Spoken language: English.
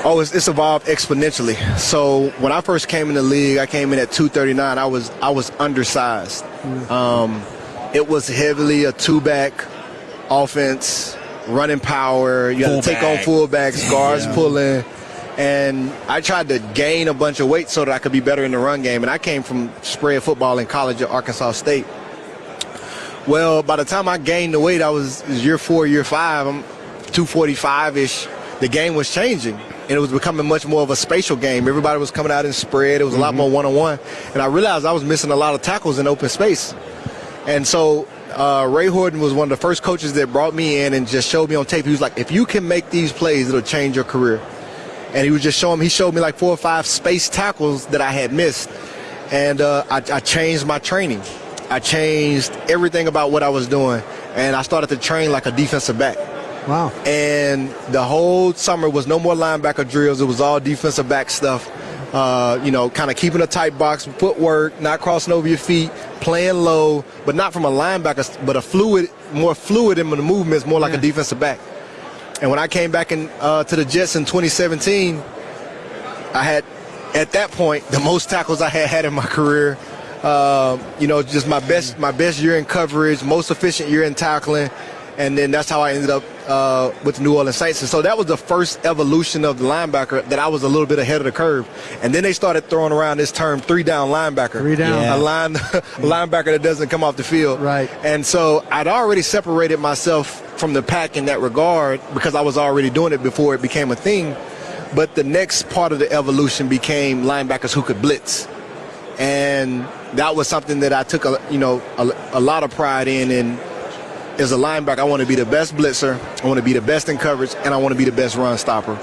Oh, it's evolved exponentially. So when I first came in the league, I came in at 239. I was undersized. It was heavily a two-back offense, running power. You had to take on fullbacks, guards pulling. And I tried to gain a bunch of weight so that I could be better in the run game. And I came from spread football in college at Arkansas State. Well, by the time I gained the weight, I was year 4, year 5. I'm 245-ish. The game was changing, and it was becoming much more of a spatial game. Everybody was coming out in spread. It was a lot more one-on-one. And I realized I was missing a lot of tackles in open space. And so Ray Horton was one of the first coaches that brought me in and just showed me on tape. He was like, if you can make these plays, it'll change your career. And he was just showing me, he showed me like 4 or 5 space tackles that I had missed. And I changed my training. I changed everything about what I was doing. And I started to train like a defensive back. Wow. And the whole summer was no more linebacker drills. It was all defensive back stuff. Kind of keeping a tight box, footwork, not crossing over your feet, playing low, but not from a linebacker, but more fluid in the movements, more like a defensive back. And when I came back to the Jets in 2017, I had, at that point, the most tackles I had in my career. Just my best year in coverage, most efficient year in tackling. And then that's how I ended up with the New Orleans Saints. And so that was the first evolution of the linebacker that I was a little bit ahead of the curve. And then they started throwing around this term 3-down linebacker. 3-down. A linebacker that doesn't come off the field. Right. And so I'd already separated myself from the pack in that regard because I was already doing it before it became a thing. But the next part of the evolution became linebackers who could blitz. And that was something that I took a lot of pride in. And as a linebacker, I want to be the best blitzer, I want to be the best in coverage, and I want to be the best run stopper.